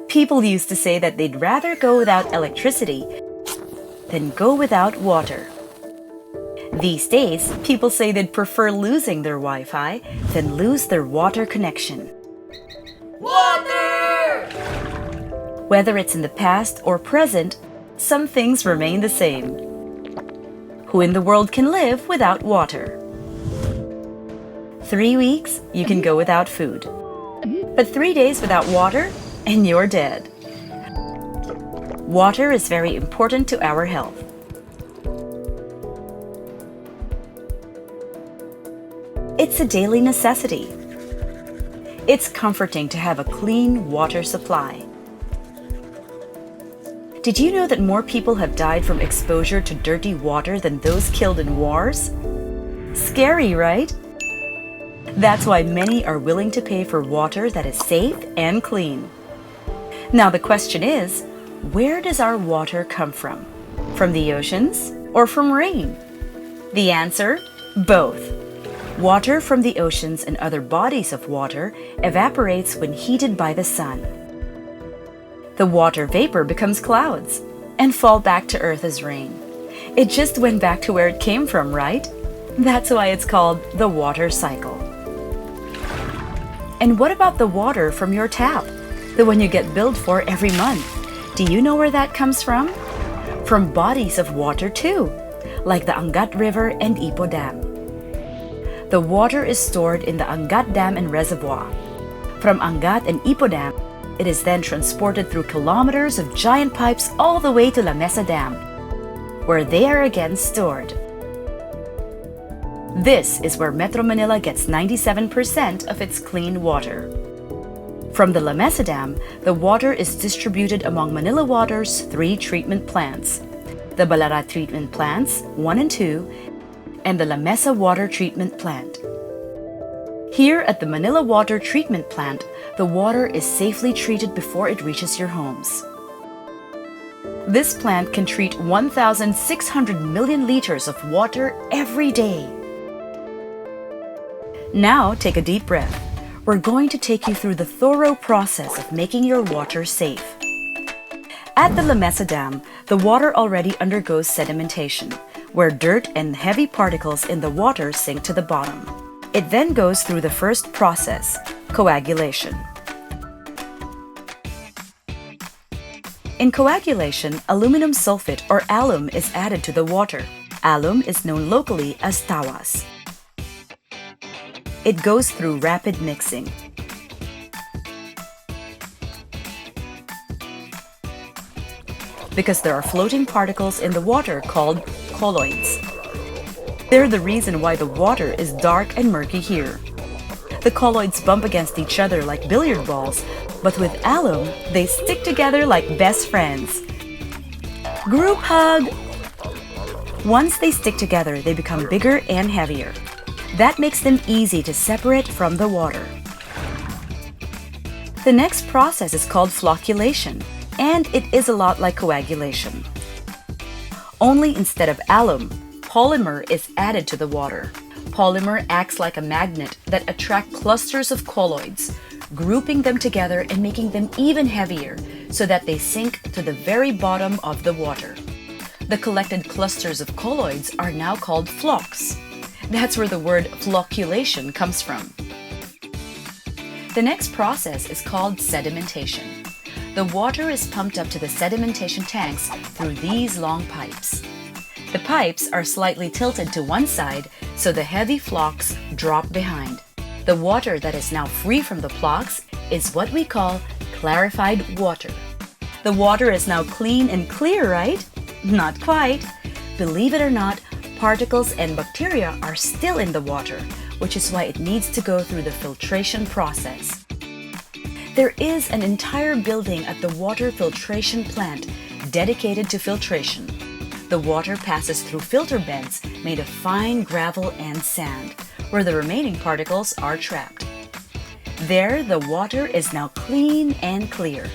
People used to say that they'd rather go without electricity than go without water. These days, people say they'd prefer losing their Wi-Fi than lose their water connection. Water! Whether it's in the past or present, some things remain the same. Who in the world can live without water? 3 weeks, you can go without food. But 3 days without water, and you're dead. Water is very important to our health. It's a daily necessity. It's comforting to have a clean water supply. Did you know that more people have died from exposure to dirty water than those killed in wars? Scary, right? That's why many are willing to pay for water that is safe and clean. Now the question is, where does our water come from? From the oceans or from rain? The answer, both. Water from the oceans and other bodies of water evaporates when heated by the sun. The water vapor becomes clouds and fall back to earth as rain. It just went back to where it came from, right? That's why it's called the water cycle. And what about the water from your tap? The one you get billed for every month. Do you know where that comes from? From bodies of water too, like the Angat River and Ipo Dam. The water is stored in the Angat Dam and Reservoir. From Angat and Ipo Dam, it is then transported through kilometers of giant pipes all the way to La Mesa Dam, where they are again stored. This is where Metro Manila gets 97% of its clean water. From the La Mesa Dam, the water is distributed among Manila Water's 3 treatment plants: the Balara Treatment Plants 1 and 2, and the La Mesa Water Treatment Plant. Here at the Manila Water Treatment Plant, the water is safely treated before it reaches your homes. This plant can treat 1,600 million liters of water every day. Now take a deep breath. We're going to take you through the thorough process of making your water safe. At the La Mesa Dam, the water already undergoes sedimentation, where dirt and heavy particles in the water sink to the bottom. It then goes through the first process, coagulation. In coagulation, aluminum sulfate or alum is added to the water. Alum is known locally as tawas. It goes through rapid mixing. Because there are floating particles in the water called colloids. They're the reason why the water is dark and murky here. The colloids bump against each other like billiard balls, but with alum, they stick together like best friends. Group hug! Once they stick together, they become bigger and heavier. That makes them easy to separate from the water. The next process is called flocculation, and it is a lot like coagulation. Only instead of alum, polymer is added to the water. Polymer acts like a magnet that attracts clusters of colloids, grouping them together and making them even heavier so that they sink to the very bottom of the water. The collected clusters of colloids are now called flocks. That's where the word flocculation comes from. The next process is called sedimentation. The water is pumped up to the sedimentation tanks through these long pipes. The pipes are slightly tilted to one side so the heavy flocks drop behind. The water that is now free from the flocks is what we call clarified water. The water is now clean and clear, right? Not quite. Believe it or not, particles and bacteria are still in the water, which is why it needs to go through the filtration process. There is an entire building at the water filtration plant dedicated to filtration. The water passes through filter beds made of fine gravel and sand, where the remaining particles are trapped. There, the water is now clean and clear.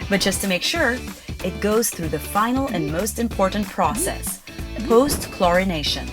But just to make sure, it goes through the final and most important process, post-chlorination.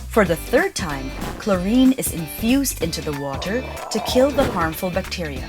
For the third time, chlorine is infused into the water to kill the harmful bacteria.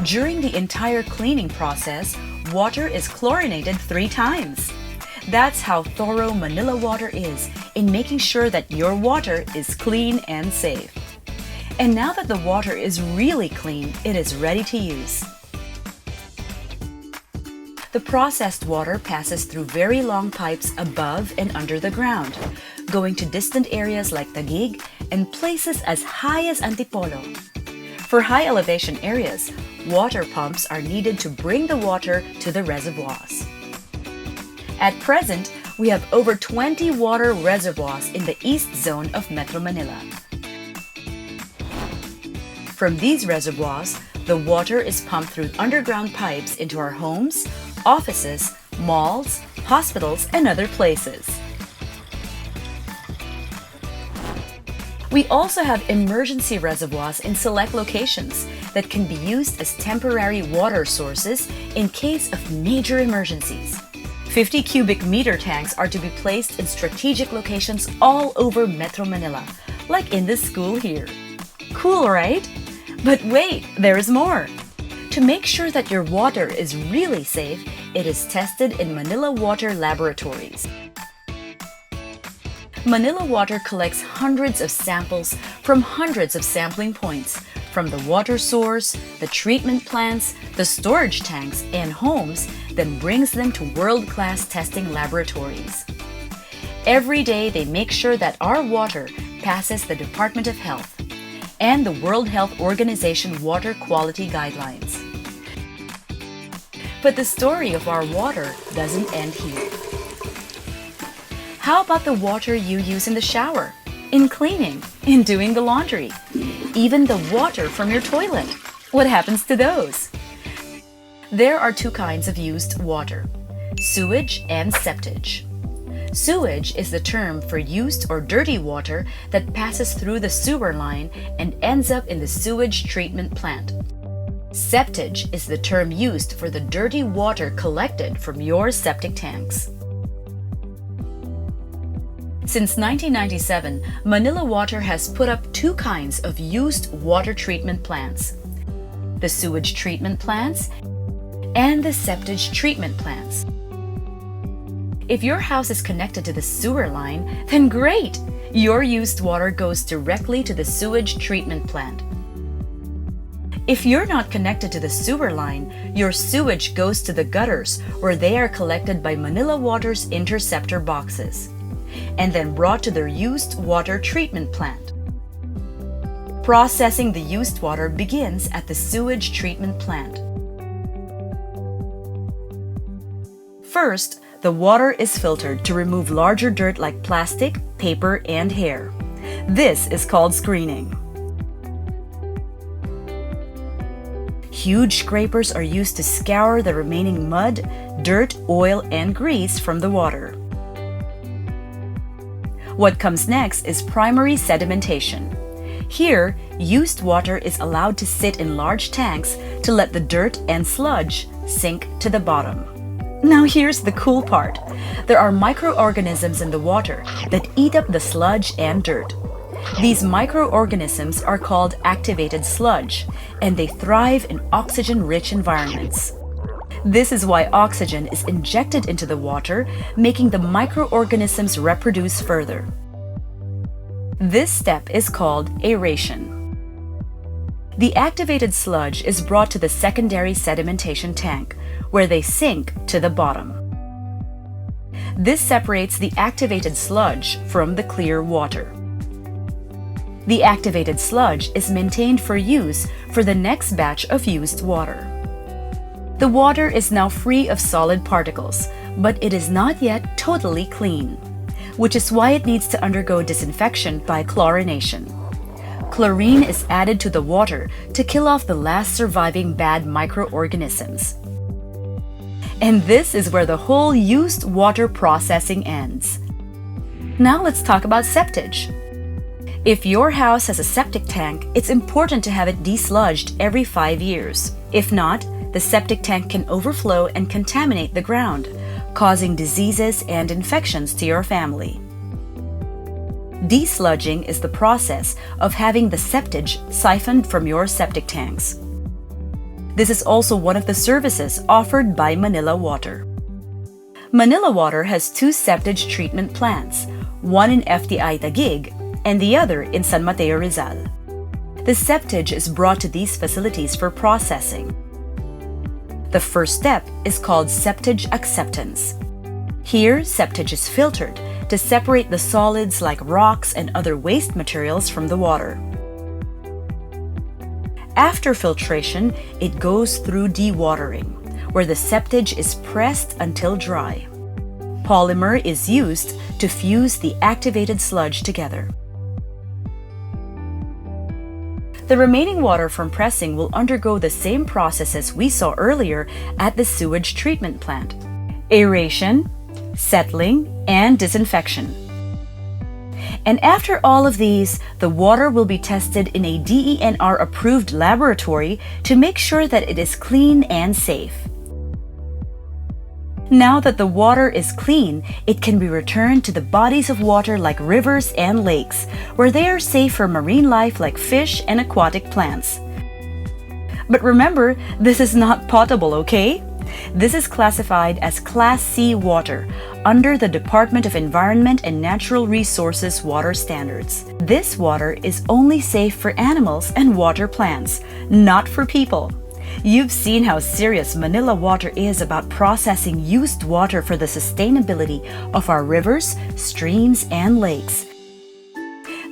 During the entire cleaning process, water is chlorinated 3 times. That's how thorough Manila Water is in making sure that your water is clean and safe. And now that the water is really clean, it is ready to use. The processed water passes through very long pipes above and under the ground, going to distant areas like Taguig and places as high as Antipolo. For high elevation areas, water pumps are needed to bring the water to the reservoirs. At present, we have over 20 water reservoirs in the east zone of Metro Manila. From these reservoirs, the water is pumped through underground pipes into our homes, offices, malls, hospitals, and other places. We also have emergency reservoirs in select locations that can be used as temporary water sources in case of major emergencies. 50 cubic meter tanks are to be placed in strategic locations all over Metro Manila, like in this school here. Cool, right? But wait, there's more! To make sure that your water is really safe, it is tested in Manila Water Laboratories. Manila Water collects hundreds of samples from hundreds of sampling points, from the water source, the treatment plants, the storage tanks, and homes, then brings them to world-class testing laboratories. Every day they make sure that our water passes the Department of Health and the World Health Organization Water Quality Guidelines. But the story of our water doesn't end here. How about the water you use in the shower, in cleaning, in doing the laundry, even the water from your toilet? What happens to those? There are 2 kinds of used water: sewage and septage. Sewage is the term for used or dirty water that passes through the sewer line and ends up in the sewage treatment plant. Septage is the term used for the dirty water collected from your septic tanks. Since 1997, Manila Water has put up 2 kinds of used water treatment plants: the sewage treatment plants and the septage treatment plants. If your house is connected to the sewer line, then great! Your used water goes directly to the sewage treatment plant. If you're not connected to the sewer line, your sewage goes to the gutters where they are collected by Manila Water's interceptor boxes and then brought to their used water treatment plant. Processing the used water begins at the sewage treatment plant. First, the water is filtered to remove larger dirt like plastic, paper, and hair. This is called screening. Huge scrapers are used to scour the remaining mud, dirt, oil, and grease from the water. What comes next is primary sedimentation. Here, used water is allowed to sit in large tanks to let the dirt and sludge sink to the bottom. Now here's the cool part. There are microorganisms in the water that eat up the sludge and dirt. These microorganisms are called activated sludge, and they thrive in oxygen-rich environments. This is why oxygen is injected into the water, making the microorganisms reproduce further. This step is called aeration. The activated sludge is brought to the secondary sedimentation tank, where they sink to the bottom. This separates the activated sludge from the clear water. The activated sludge is maintained for use for the next batch of used water. The water is now free of solid particles, but it is not yet totally clean, which is why it needs to undergo disinfection by chlorination. Chlorine is added to the water to kill off the last surviving bad microorganisms. And this is where the whole used water processing ends. Now let's talk about septage. If your house has a septic tank, it's important to have it desludged every 5 years. If not, the septic tank can overflow and contaminate the ground, causing diseases and infections to your family. Desludging is the process of having the septage siphoned from your septic tanks. This is also one of the services offered by Manila Water. Manila Water has two septage treatment plants, one in FTI Taguig and the other in San Mateo, Rizal. The septage is brought to these facilities for processing. The first step is called septage acceptance. Here, septage is filtered to separate the solids like rocks and other waste materials from the water. After filtration, it goes through dewatering, where the septage is pressed until dry. Polymer is used to fuse the activated sludge together. The remaining water from pressing will undergo the same processes we saw earlier at the sewage treatment plant: aeration, settling, and disinfection. And after all of these, the water will be tested in a DENR-approved laboratory to make sure that it is clean and safe. Now that the water is clean, it can be returned to the bodies of water like rivers and lakes, where they are safe for marine life like fish and aquatic plants. But remember, this is not potable, okay? This is classified as Class C water under the Department of Environment and Natural Resources water standards. This water is only safe for animals and water plants, not for people. You've seen how serious Manila Water is about processing used water for the sustainability of our rivers, streams, and lakes.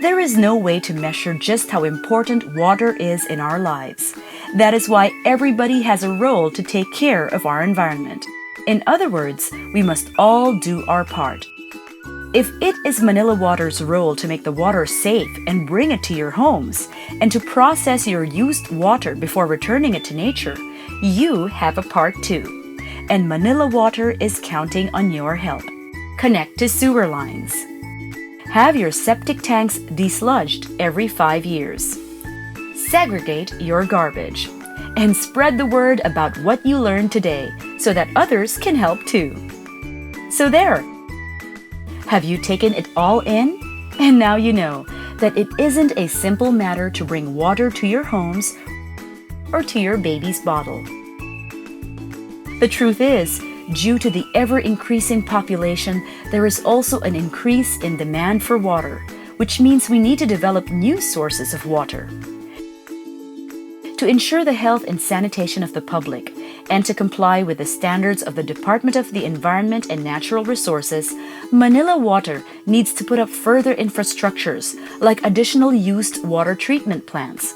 There is no way to measure just how important water is in our lives. That is why everybody has a role to take care of our environment. In other words, we must all do our part. If it is Manila Water's role to make the water safe and bring it to your homes, and to process your used water before returning it to nature, you have a part too. And Manila Water is counting on your help. Connect to sewer lines. Have your septic tanks desludged every 5 years. Segregate your garbage. And spread the word about what you learned today so that others can help too. So there. Have you taken it all in? And now you know that it isn't a simple matter to bring water to your homes or to your baby's bottle. The truth is, due to the ever-increasing population, there is also an increase in demand for water, which means we need to develop new sources of water. To ensure the health and sanitation of the public, and to comply with the standards of the Department of the Environment and Natural Resources, Manila Water needs to put up further infrastructures like additional used water treatment plants.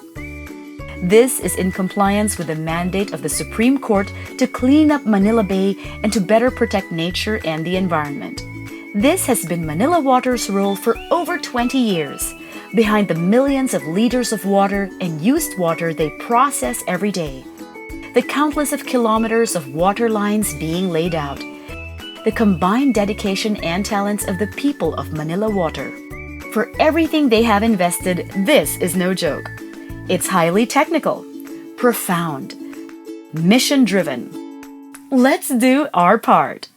This is in compliance with the mandate of the Supreme Court to clean up Manila Bay and to better protect nature and the environment. This has been Manila Water's role for over 20 years, behind the millions of liters of water and used water they process every day. The countless of kilometers of water lines being laid out, the combined dedication and talents of the people of Manila Water. For everything they have invested, this is no joke. It's highly technical, profound, mission-driven. Let's do our part.